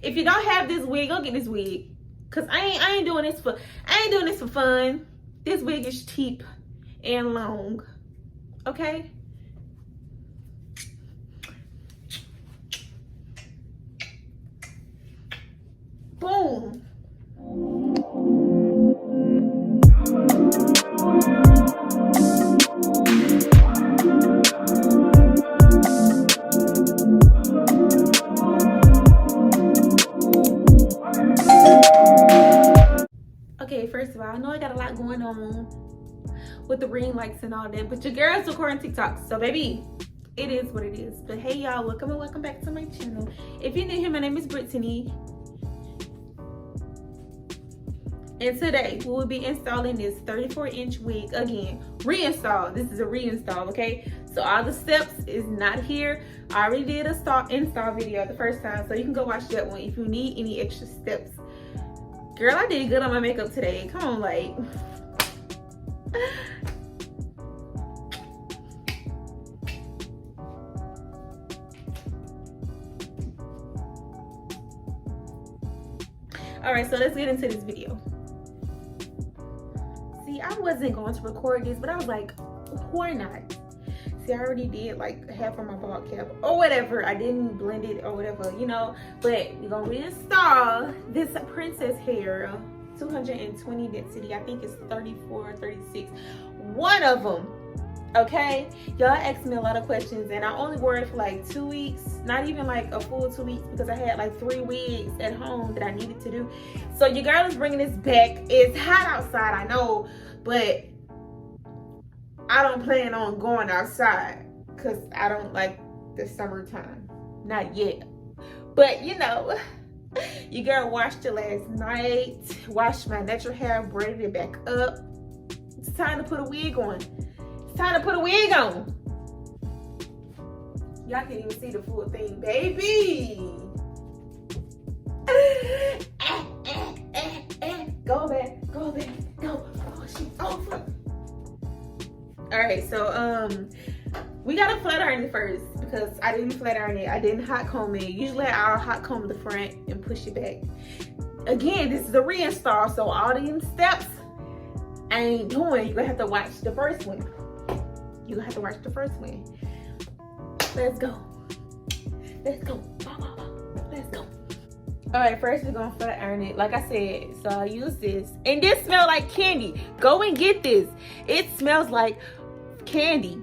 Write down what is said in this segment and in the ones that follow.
If you don't have this wig, go get this wig. Cause I ain't doing this for fun. This wig is cheap and long. Okay? Boom. Okay, first of all, I know I got a lot going on with the ring lights and all that, but your girl's recording TikTok, so baby, it is what it is. But hey y'all, welcome back to my channel. If you're new here, my name is Brittany, and today we will be installing this 34-inch wig again. Reinstall. This is a reinstall, okay? So all the steps is not here. I already did a install video the first time, so you can go watch that one if you need any extra steps. Girl, I did good on my makeup today. Come on, like. Alright, so let's get into this video. See, I wasn't going to record this, but I was like, why not? See, I already did like half of my bald cap or whatever. I didn't blend it or whatever, you know. But we're gonna reinstall this princess hair, 220 density. I think it's 34, 36. One of them. Okay, y'all asked me a lot of questions, and I only wore it for like 2 weeks, not even like a full 2 weeks, because I had like 3 wigs at home that I needed to do. So your girl is bringing this back. It's hot outside, I know, but I don't plan on going outside because I don't like the summertime. Not yet. But you know, your girl washed it last night, washed my natural hair, braided it back up. It's time to put a wig on. It's time to put a wig on. Y'all can't even see the full thing, baby. Go back, go back, go. Oh, she's over. Alright, so we gotta flat iron it first because I didn't flat iron it. I didn't hot comb it. Usually I'll hot comb the front and push it back. Again, this is a reinstall, so all these steps I ain't doing. You're gonna have to watch the first one. You're gonna have to watch the first one. Let's go. Let's go. Let's go. Alright, first we're gonna flat iron it. Like I said, so I use this. And this smells like candy. Go and get this. It smells like candy.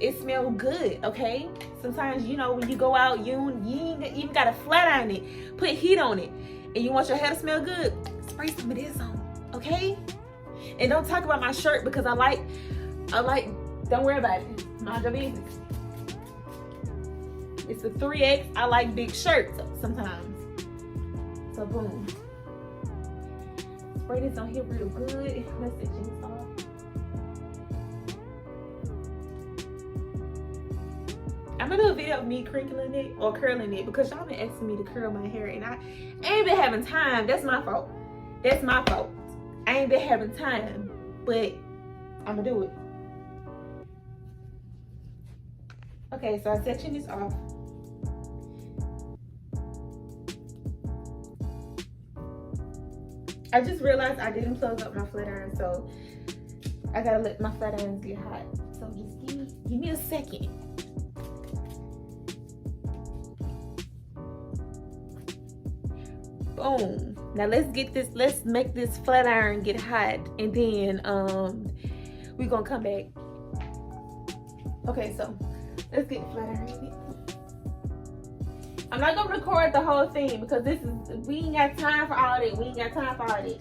It smells good, okay? Sometimes, you know, when you go out, you ain't even gotta flat iron it. Put heat on it. And you want your hair to smell good, spray some of this on, okay? And don't talk about my shirt because I like, don't worry about it. Mind your business. It's a 3X. I like big shirts sometimes. So boom. Spray this on here real good. Let's set this off. I'm gonna do a video of me crinkling it or curling it because y'all been asking me to curl my hair and I ain't been having time. That's my fault. That's my fault. I ain't been having time, but I'm gonna do it. Okay, so I'm sectioning this off. I just realized I didn't plug up my flat iron, so I gotta let my flat irons get hot. So just give me a second. Boom. Now let's make this flat iron get hot, and then we're gonna come back. Okay, so let's get the flat iron. I'm not gonna record the whole thing because we ain't got time for all that. We ain't got time for all that.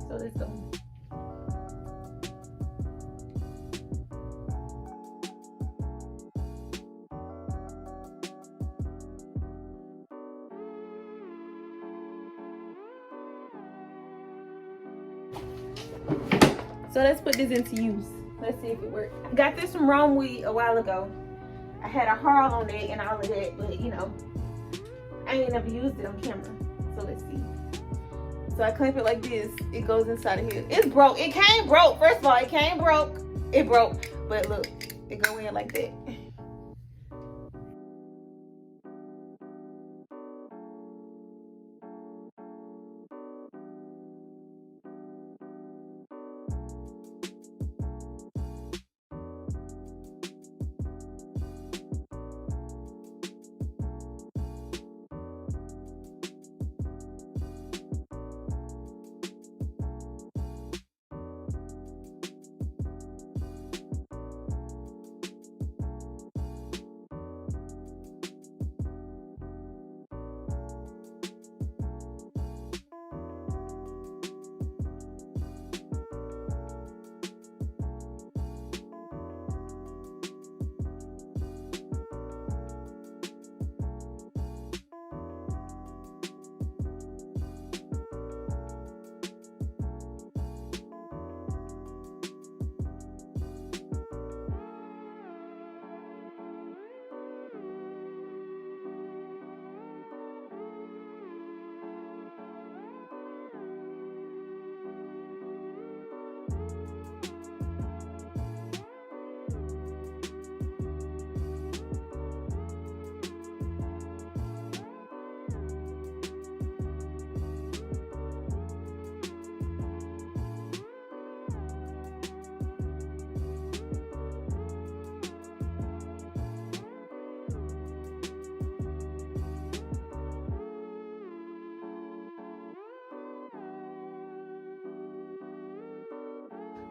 So let's go. So let's put this into use. Let's see if it works. I got this from Remy a while ago. I had a haul on it and all of that, but you know, I ain't never used it on camera. So let's see. So I clamp it like this. It goes inside of here. It's broke. It came broke. First of all, it came broke. It broke. But look, it go in like that.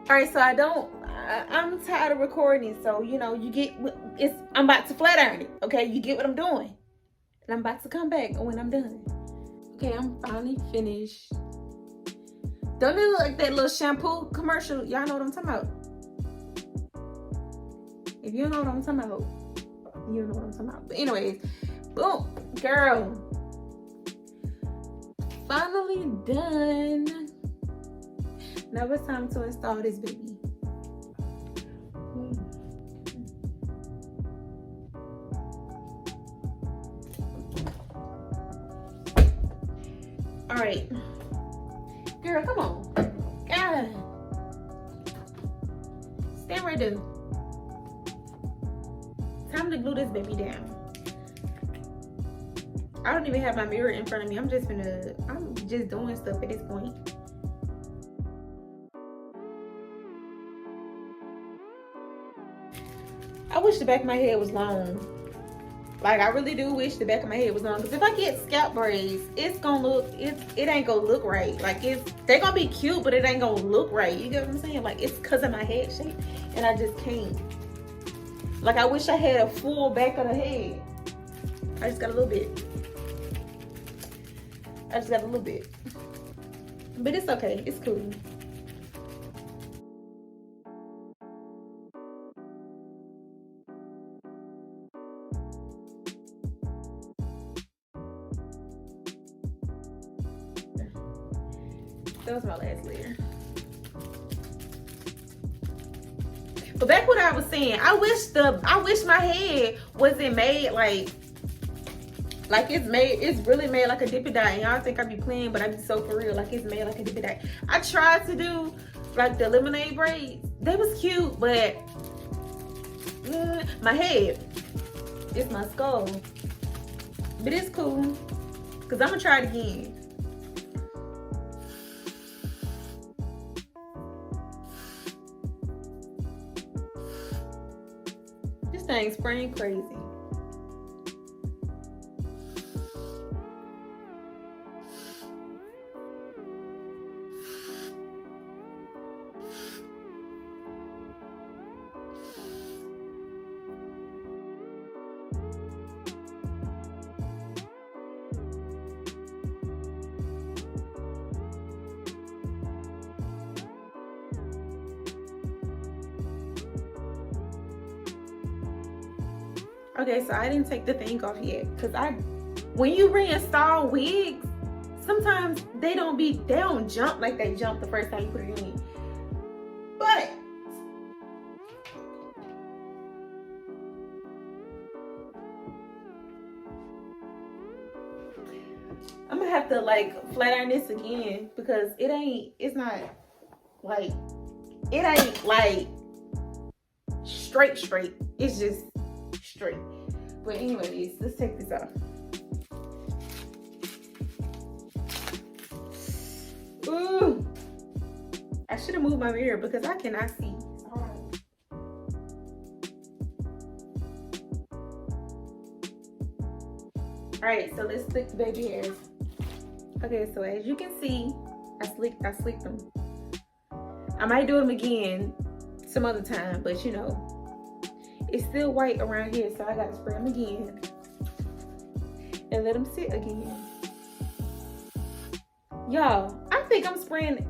All right, so I'm tired of recording. So, you know, I'm about to flat iron it. Okay, you get what I'm doing. And I'm about to come back when I'm done. Okay, I'm finally finished. Don't it look like that little shampoo commercial? Y'all know what I'm talking about. If you don't know what I'm talking about, you know what I'm talking about. But anyways, boom, girl. Finally done. Now it's time to install this baby. All right, girl, come on. God. Stand right there. Time to glue this baby down. I don't even have my mirror in front of me. I'm just doing stuff at this point. I wish the back of my head was long. Like, I really do wish the back of my head was long. Because if I get scalp braids, it ain't gonna look right. Like, they're gonna be cute, but it ain't gonna look right. You get what I'm saying? Like, it's because of my head shape. And I just can't. Like, I wish I had a full back of the head. I just got a little bit. But it's okay. It's cool. That was my last layer. But back what I was saying, I wish my head wasn't made like it's really made like a dippy dot. And y'all think I be playing, but I be so for real. Like, it's made like a dippy dot. I tried to do like the lemonade braids. They was cute, but my head, it's my skull. But it's cool, because I'm gonna try it again. This thing's spraying crazy. Okay, so I didn't take the thing off yet, because when you reinstall wigs, sometimes they don't jump like they jump the first time you put it in. But I'm gonna have to like flat iron this again, because it ain't like straight. It's just straight. But anyways, let's take this off. Ooh, I should have moved my mirror because I cannot see. All right, so let's slick the baby hairs. Okay, so as you can see, I slicked them. I might do them again some other time, but you know, it's still white around here, so I gotta spray them again and let them sit again. Y'all, I think I'm spraying.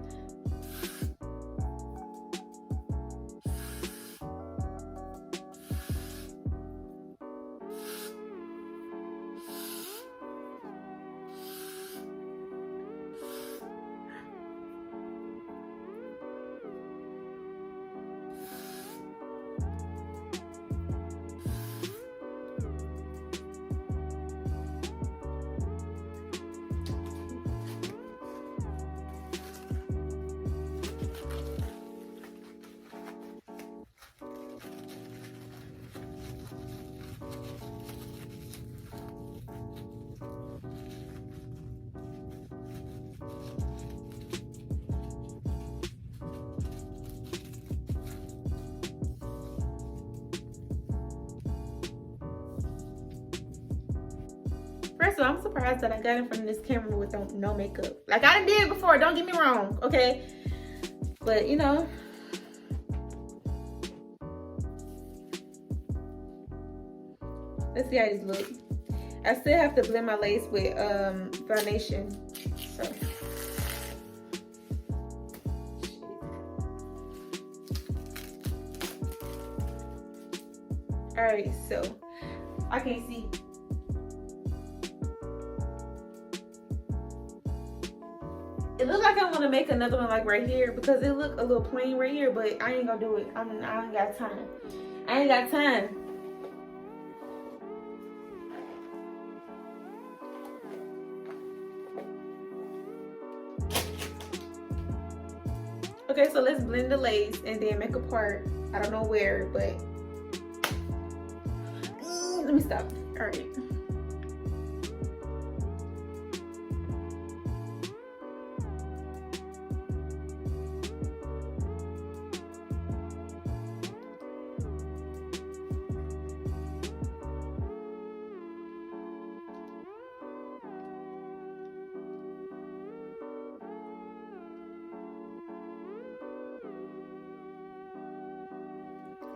First of all, I'm surprised that I got in front of this camera with no makeup. Like I did before, don't get me wrong, okay? But you know, Let's see how these look. I still have to blend my lace with foundation. So. Alright, so I can't see. It looks like I want to make another one like right here because it look a little plain right here, but I ain't gonna do it. I ain't got time. I ain't got time. Okay, so let's blend the lace and then make a part. I don't know where, but let me stop. All right.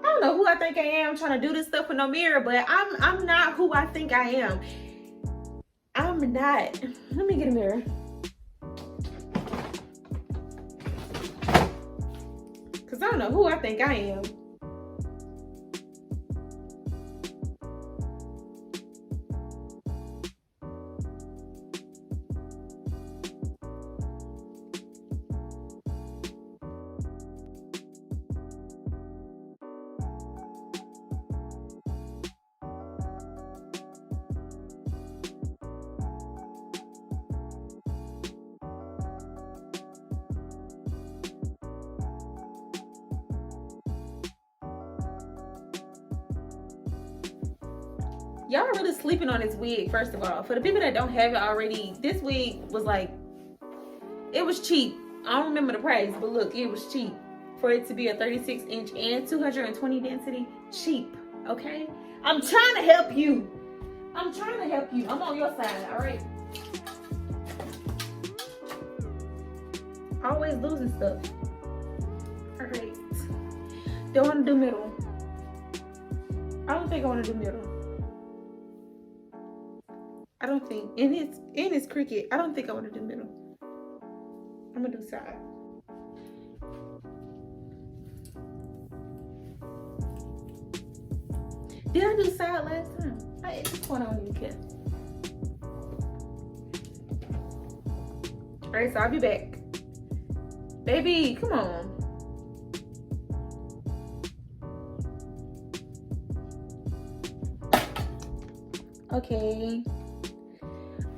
I don't know who I think I am trying to do this stuff with no mirror, but I'm not who I think I am. I'm not. Let me get a mirror. Cause I don't know who I think I am. Y'all are really sleeping on this wig, first of all. For the people that don't have it already, this wig was like, it was cheap. I don't remember the price, but look, it was cheap. For it to be a 36-inch and 220 density, cheap, okay? I'm trying to help you. I'm trying to help you. I'm on your side, all right? Always losing stuff. All right. Don't want to do middle. I don't think I want to do middle. I don't think, and it's cricket. I don't think I want to do middle. I'm gonna do side. Did I do side last time? At this point, I don't even care. All right, so I'll be back. Baby, come on. Okay.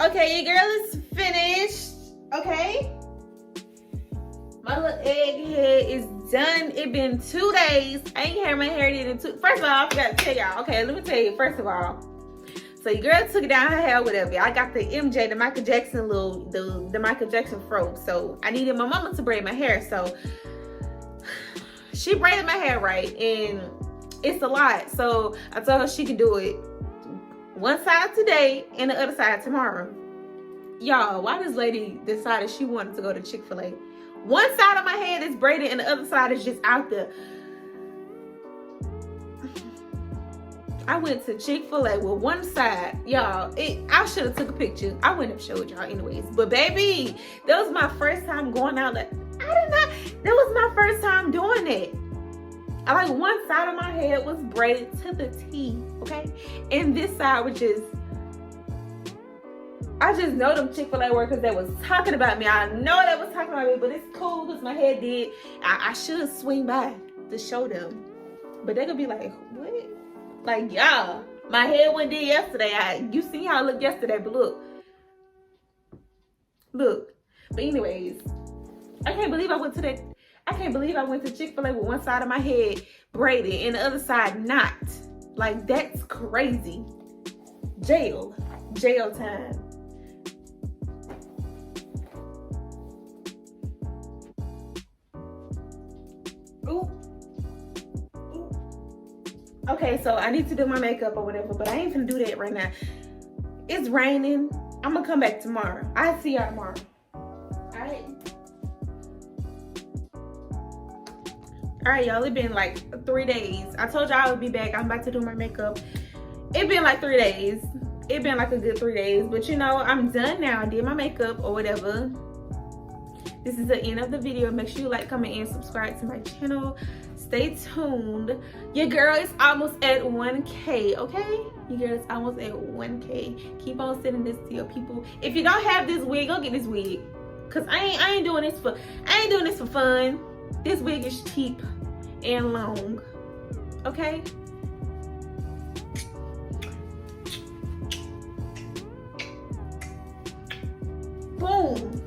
Okay, your girl is finished. Okay. My little egghead is done. It been 2 days. I ain't had my hair did in two. First of all, I forgot to tell y'all. Okay, let me tell you. First of all, so your girl took it down her hair, whatever. I got the MJ, the Michael Jackson the Michael Jackson fro. So I needed my mama to braid my hair. So she braided my hair right, and it's a lot. So I told her she could do it one side today and the other side tomorrow. Y'all, why this lady decided she wanted to go to Chick-fil-A? One side of my head is braided and the other side is just out there. I went to Chick-fil-A with one side. Y'all, I should have took a picture. I wouldn't have showed y'all anyways. But baby, that was my first time going out. That was my first time doing it. I like one side of my head was braided to the T, okay? And this side was just, I just know them Chick-fil-A workers that was talking about me. I know they was talking about me, but it's cool because my head did. I should swing by to show them. But they're gonna be like, what? Like, y'all, my head went did yesterday. You see how I looked yesterday, but look. Look. But anyways, I can't believe I went to Chick-fil-A with one side of my head braided and the other side not. Like, that's crazy. Jail time. Ooh. Okay, so I need to do my makeup or whatever, but I ain't gonna do that right now. It's raining. I'm gonna come back tomorrow. I'll see y'all tomorrow. All right, y'all, it's been like 3 days. I told y'all I would be back. I'm about to do my makeup It been like 3 days. It been like a good 3 days, but you know, I'm done now. I did my makeup or whatever. This is the end of the video. Make sure you like, comment, and subscribe to my channel. Stay tuned. Your girl is almost at 1K, okay? Your girl is almost at 1K. Keep on sending this to your people. If you don't have this wig, go get this wig. Cause I ain't doing this for fun. This wig is cheap and long. Okay? Boom.